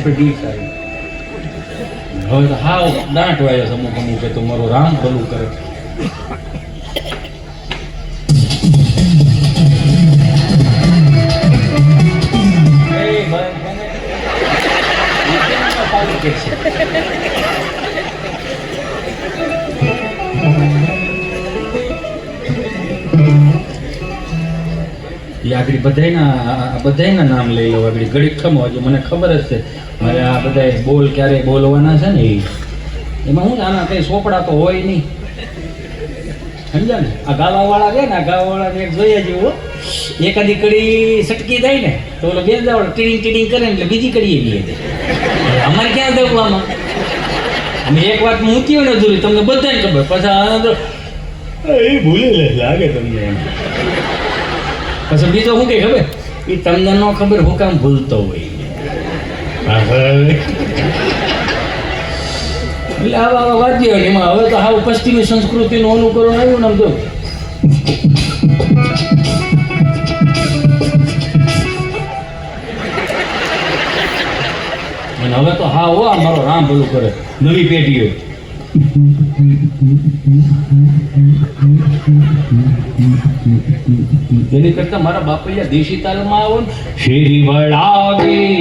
આપણે ગીત આવી હવે તો હાવ દાંટ વાયો છે અમુક અમુક તો મારો રામ ભલું કરે. આગળ બધાયના નામ લઈ લો. આગળ ઘડીક ખમો હજુ મને ખબર જ છે મારે આ બધા બોલ ક્યારે બોલવાના છે ને એમાં હું આના કઈ સોપડા તો હોય નહીં સમજ્યા ને. આ ગાવાવાળા છે ને આ ગાવાવાળાને એક જોઈએ જેવું એકાદી કડી સટકી જાય ને તો ઓલો બે જાવ ટીડિંગ ટીડિંગ કરે ને એટલે બીજી કડીએ લઈએ જાય. અમારે ક્યાં જવું આમાં અમે એક વાત મૂકી હોય ને અધૂરી તમને બધાને ખબર પછી એ ભૂલી લાગે તમને એમ. પછી બીજો શું કે ખબર એ તમને ન ખબર હું કામ ભૂલતો હોય એટલે આવા વાદ્યો ને એમાં હવે તો હાવ પશ્ચિમી સંસ્કૃતિનું અનુકરણ આવ્યું ને આમ તો અને હવે તો હા હો મારો રામ ભલું કરે નવી પેઢીઓ તેની કરતા મારા બાપૈયા દેશી તાલમાં આવો ને શેરી વળાવી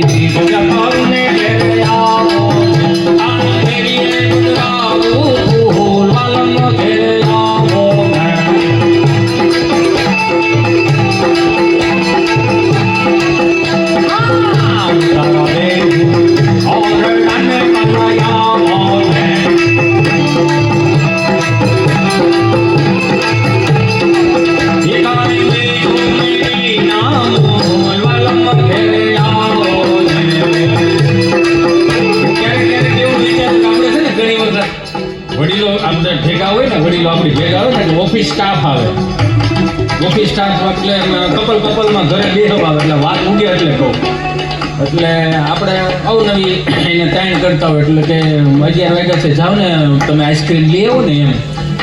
ઓફિસ સ્ટાફ આવે ઓફિસ સ્ટાફ એટલે કપલમાં ઘરે બેહવા આવે એટલે વાત ઉગે એટલે કહું એટલે આપણે અવનવી એને તાણ કરતા હોય એટલે કે 11 વાગ્યા છે જાઓ ને તમે આઈસ્ક્રીમ લઈ આવો ને એમ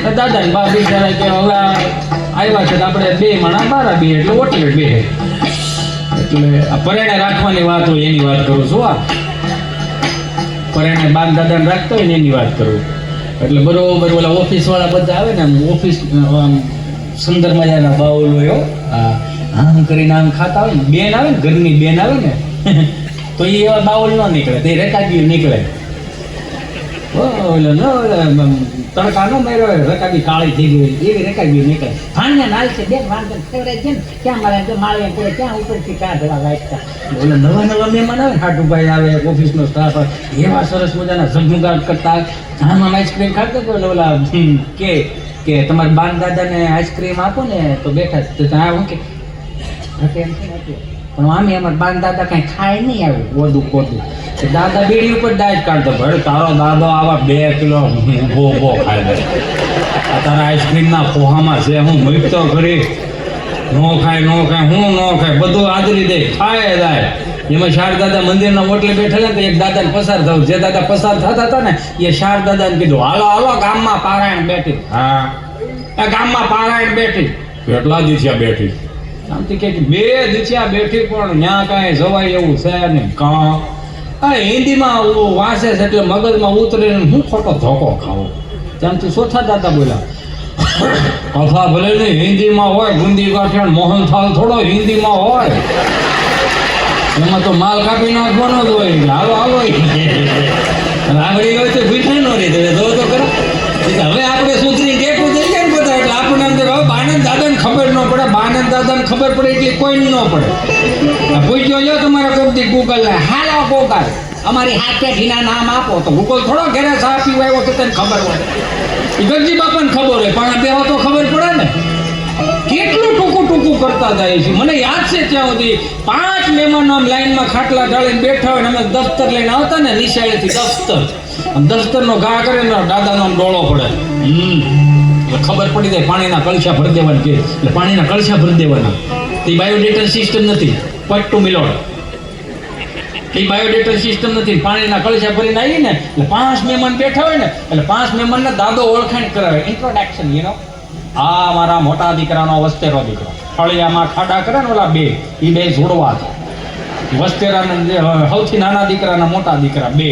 દાદા ને બા બિચારા કે હવે આવ્યા છે તો આપણે બે માણા બારા બે એટલે ઓટલે બે એટલે આ પરેણે રાખવાની વાત હોય એની વાત કરું છું. આ પરેણે બાન દાદાને રાખતો હોય ને એની વાત કરું એટલે બરોબર ઓલા ઓફિસ વાળા બધા આવે ને ઓફિસ સુંદર મજાના બાઉલ હોય આમ કરીને આમ ખાતા હોય ને બેન આવે ને ઘરની બેન આવે ને તો એ એવા બાઉલ ન નીકળે તે રેકાબી નીકળે તડકા નો માર્યો રેકાબી કાળી થઈ ગઈ એવી રેકાબી નીકળે ભાણને નાલ છે બેન વાંધો ફેવરેટ છે ને ક્યાં મારે માળે પડે ક્યાં ઉપરથી કાઢવા લાગતા ઓલા નવા મહેમાન આવે હાટુભાઈ આવે ઓફિસનો સ્ટાફ આવે એવા સરસ મજાના ઝગમગાટ કરતા આમાં આઈસ્ક્રીમ ખાતો તો ઓલા કે તમારા બાન દાદાને આઈસ્ક્રીમ આપો ને તો બેઠા તો ત્યાં હું કે પણ આમે અમારા બાન દાદા કઈ ખાય નહીં આવ્યું વધુ ખોટું દાદા બેડી ઉપર ડાયટ કાઢતો ભલે તારો દાદો આવા 2 કિલો ઊભો ખાય દે તારા આઈસ્ક્રીમના પોહામાં છે હું મૂકતો કરી નો ખાય હું નો ખાય બધું આદરી દે ખાય જાય. એમાં શારદાદા મંદિરના ઓટલે બેઠેલા તો એક દાદાને પસાર થયું જે દાદા પસાર થતા હતા ને એ શારદાદાને કીધું હાલો ગામમાં પારાયણ બેઠી. હા આ ગામમાં પારાયણ બેઠી કેટલા દીથિયા બેઠી આમથી કે 2 દીથિયા બેઠી પણ ત્યાં કાંઈ જવાય એવું છે નહીં કાં આ હિન્દીમાં વાંચે છે એટલે મગજમાં ઉતરે હું ખોટો ધોકો ખાવો ત્યાંથી ચોથા દાદા બોલ્યા કથા ભલે નહીં હિન્દીમાં હોય ગુંદી ગાંઠિયા મોહનથાળ થોડો હિન્દીમાં હોય એમાં તો માલ કાપી નાખવાનો જ હોય હાલો રાંગડી હોય તો ભીઠાઈ નો રહી દે તો કરો હવે આપણે સુધરી ટેકું થઈ જાય ને બધા એટલે આપણને અંદર હવે બાનંદ દાદાને ખબર ન પડે બાનંદ દાદાને ખબર પડે એટલે કોઈ ન પડે પૂછ્યો લો તમારા કોઈથી ગૂગલ ને હાલો ગૂગલ અમારી હાથ પેઢીના નામ આપો તો ગૂગલ થોડો ઘરે ચા પીવા આવ્યો તો તને ખબર હોય એ ગરજી બાપાને ખબર હોય પણ બેવા તો ખબર પડે ને કેટલું ટૂંકું કરતા જાય છે. મને યાદ છે ત્યાં સુધી 5 મહેમાનો આમ લાઈનમાં ખાટલા ઢાળીને બેઠા હોય ને અમે દફતર લઈને આવતા ને નિશાળેથી દફતરનો ઘા કરે ને દાદાનો આમ ડોળો પડે ખબર પડી જાય પાણીના કળશા ભરી દેવાના કે એટલે પાણીના કળશા ભરી દેવાના એ બાયોડેટર સિસ્ટમ નથી પટ્ટુ મિલોડ એ બાયોડેટર સિસ્ટમ નથી પાણીના કળશા ભરીને આવી ને એટલે 5 મહેમાન બેઠા હોય ને એટલે 5 મહેમાનને દાદો ઓળખાણ કરાવે ઇન્ટ્રોડક્શન આ મારા મોટા દીકરાનો વસ્તેરો દીકરો ફળિયામાં ખાડા કરે ને ઓલા બે જોડવા હતા વસ્તેરાના જે સૌથી નાના દીકરાના મોટા દીકરા બે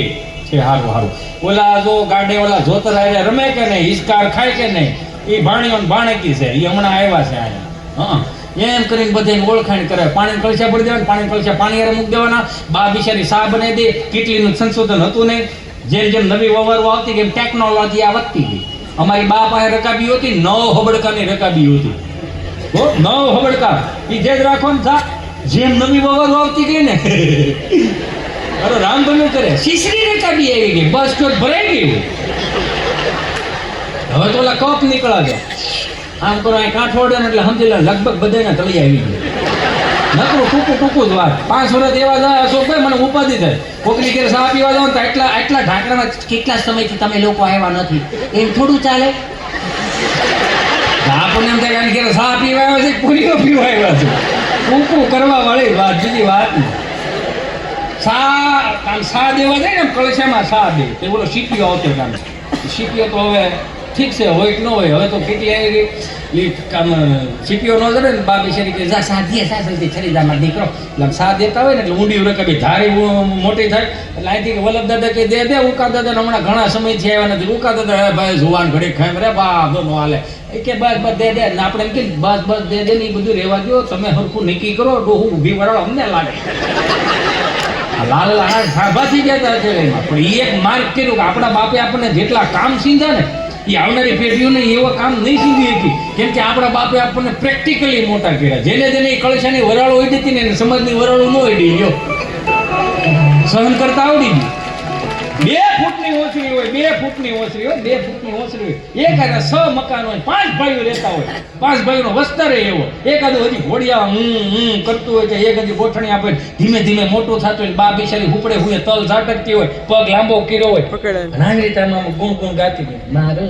છે. હારું હારું. ઓલા જો ગાડે ઓલા જોતર આયા રમે કે નહીં, હિસકાર ખાય કે નહીં, એ ભાણીઓ ને ભાણેકી છે, એ હમણાં આવ્યા છે અહીંયા. હા, એમ કરીને બધાને ઓળખાણ કરે. પાણી કળશા ભરી દેવાના, પાણી કળશા પાણી હારે મૂકી દેવાના. બા બિચારી સા બનાવી દે. કેટલીનું સંશોધન હતું નહીં. જેમ જેમ નવી વવારો આવતી ગઈ ટેકનોલોજી આ વધતી ગઈ. અમારી બા પાસે રકાબી હતી, 9 હબડકાની રકાબી હતી. 9 હબડકા એ જે જ રાખો ને થા. જેમ નવી વવારો આવતી ગઈ ને અરે રામ બન્યું કરે, શીશરી રકાબી આવી ગઈ, બસ તો ભરાઈ ગયું. હવે તો ઓલા કપ નીકળ્યા છે. આમ કરો અહીં કાંઠોડે એટલે સમજી લે લગભગ બધાને તળી આવી ગયું. નકરું ટૂંકું જ વાત. 5 વર્ષ એવા જાય અશોકભાઈ મને ઉપાધિ થાય. કોકની ઘેર સા પીવા જાવ તો એટલા ઢાંકણામાં કેટલા સમયથી તમે લોકો આવ્યા નથી, એમ થોડું ચાલે. આપણને એમ થાય કે સા પીવા આવ્યા છે, પૂરીઓ પીવા આવ્યા છે. ટૂંકું કરવા વાળી વાત, બીજી વાત સા દેવા જાય ને કળશામાં સા દે. તે બોલો સીપીઓ આવતો કામ. સીપીઓ તો હવે ઠીક છે, હોય કે ન હોય. હવે તો કેટલી આવી ગઈ કામ સીપીઓ ન જડે ને બા બિચારી કે જા સા દે, સા જલ્દી છરી જા મારો દીકરો. એટલે સા દેતા હોય ને એટલે ઊંડી રકાબી ધારી મોટી થાય. એટલે અહીંથી કે વલ્લભ દાદા કે દે ઉકા દાદા હમણાં ઘણા સમયથી આવ્યા નથી. ઉકા દાદા ભાઈ જુવાન ઘડી ખાય રે બા નો હાલે કે બસ દે ને આપણે એમ કે બસ દે ને એ બધું રહેવા દો. તમે હરખું નક્કી કરો, ડોહું ઊભી વરાળો અમને લાગે. લાલ સાભાથી ગયા હતા એમાં. પણ એ એક માર્ગ કર્યું કે આપણા બાપે આપણને જેટલા કામ સીધા ને એ આવનારી પેઢીઓને એવા કામ નહીં સીધી હતી. કેમ કે આપણા બાપે આપણને પ્રેક્ટિકલી મોટા કર્યા. જેને જેને કળશાની વરાળો ઓડી હતી ને સમાજની વરાળો ન ઓડી ગયો, સહન કરતા આવડી ગયું. 2 ફૂટની ઓસરી હોય, 2 ફૂટની ઓસરી હોય, 2 ફૂટની ઓસરી હોય. એકાદા 6 મકાન હોય, 5 ભાઈઓ રહેતા હોય, 5 ભાઈઓનો વસ્તર એવો. એકાદું હજી ઘોડિયા કરતું હોય, એક હજી ગોઠણી આપે, ધીમે ધીમે મોટું થતું હોય. બા બિચારી ઉપડે હુએ તલ ઝાટકતી હોય, પગ લાંબો કર્યો હોય, નાની રીતે આમ ગુણ ગાતી હોય. મારો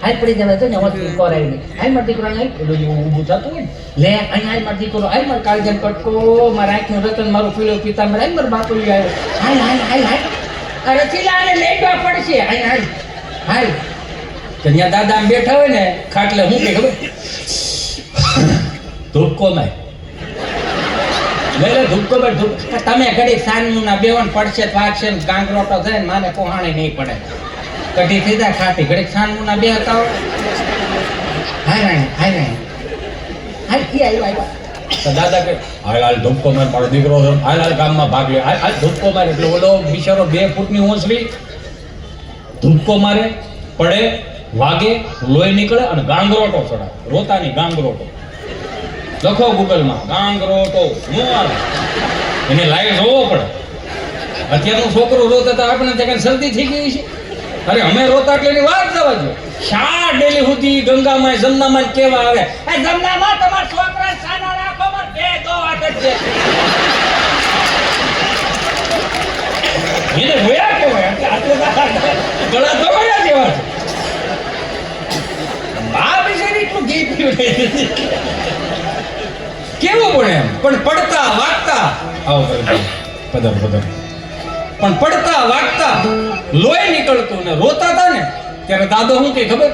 હાલ પડી જવા તો ને હોસ્પિટલ કોરાઈ નહીં. હાલ મારા દીકરો હાલ ઊભું થતું હોય લે અહીં હાલ મારા દીકરો હાલ મારા કાળજન કટકો, મારા આંખનું રતન, મારું પીળો પિતાંબર, હાલ મારા બાપુ આવ્યો, હાલ હાલ હાલ હાલ અરે ચીલાને લેવા પડશે, હાલ હાલ હાલ. તો ત્યાં દાદા આમ બેઠા હોય ને ખાટલે હું કે ખબર ધૂપકો માય લે ધૂપકો ભાઈ ધૂપ. તમે ઘડી સાંજનું ના બેવન પડશે વાગશે ને ગાંગરોટો થાય ને માને કોહાણી નહીં પડે. કઢી થઈ જાય ખાટી ઘડીક સાંજનું ના બે હતા હોય. હાય હાય હાય હાય કી આવ્યો તો દાદા કે હાલ હાલ ધૂપકો માર, મારો દીકરો હાલ હાલ ગામમાં ભાગ લે, હાલ હાલ ધૂપકો મારે. એટલે ઓલો બિચારો 2 ફૂટની ઓસરી ધૂપકો મારે, પડે, વાગે, લોહી નીકળે અને ગાંગરોટો ચડાવે. રોતાની ગાંગરોટો લખો ગૂગલમાં, ગાંગરોટો નો આવે. એને લાઈવ જોવો પડે. અત્યારનું છોકરું રોતા હતા આપણે ત્યાં શરદી થઈ ગઈ છે. અરે અમે રોતા એટલે એની વાત જવા દો. શા ડેલી સુધી ગંગામાં જમનામાં કેવા આવે, એ જમનામાં તમારા છોકરા સાના રાખો માં બે દો આટક છે. એને હોયા કેવાય એટલે આટલે ગળા દોડ્યા જેવા છે. આ બિચારી એટલું ઘી પીવું કેવું પડે એમ. પણ પડતા વાગતા આવો પદર પદર પણ પડતા વાગતા લોહી નીકળતું ને રોતા હતા ને ત્યારે દાદો શું કે ખબર,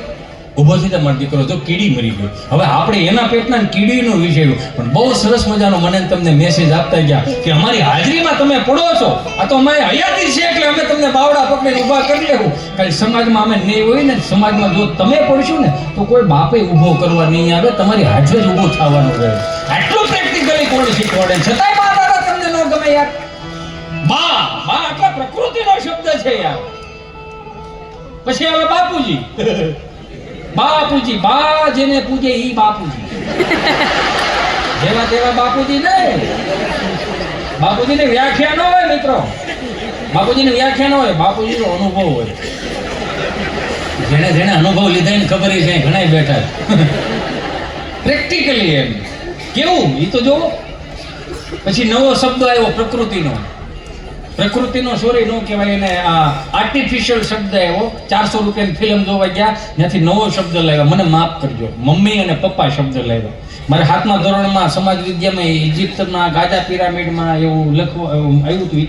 ઉભો થઈ મારો દીકરો જો કીડી મરી ગઈ. હવે આપણે એના પેટના કીડીનો વિષય પણ બહુ સરસ મજાનો મને તમને મેસેજ આપતા ગયા કે અમારી હાજરીમાં તમે પડો છો, આ તો અમારી હયાતી છે એટલે અમે તમને બાવડા પકડીને ઊભા કરી લેવું. કારણ સમાજમાં અમે નહીં હોય ને, સમાજમાં જો તમે પડશો ને તો કોઈ બાપે ઊભો કરવા નહીં આવે, તમારી હાજર જ ઊભું થવાનું રહે. આટલું પ્રેક્ટિકલી કોણ શીખવાડે, છતાંય બા દાદા તમને ન ગમે યાર. બા બા આટલા પ્રકૃતિનો શબ્દ છે યાર. પછી હવે બાપુજી બાપુજી, બા જેને પૂજે ઈ બાપુજી. જેવા તેવા બાપુજી નહીં. બાપુજીની વ્યાખ્યા ન હોય મિત્રો, બાપુજીની વ્યાખ્યા ન હોય, બાપુજીનો અનુભવ હોય. જેને જેને અનુભવ લીધા ને ખબર છે ઘણા બેઠા પ્રેક્ટિકલી એમ કેવું એ તો જોવો. પછી નવો શબ્દ આવ્યો પ્રકૃતિનો. પ્રકૃતિનો સોરી નો કહેવાય, એને આર્ટિફિશિયલ શબ્દ આવ્યો. 400 રૂપિયાની ફિલ્મ જોવા ગયા, ત્યાંથી નવો શબ્દ લાવ્યા. મને માફ કરજો, મમ્મી અને પપ્પા શબ્દ લાવ્યા. મારે 7મા ધોરણમાં સમાજ વિદ્યામાં ઇજિપ્તના ગાઝા પિરામિડમાં એવું લખવું આવ્યું હતું.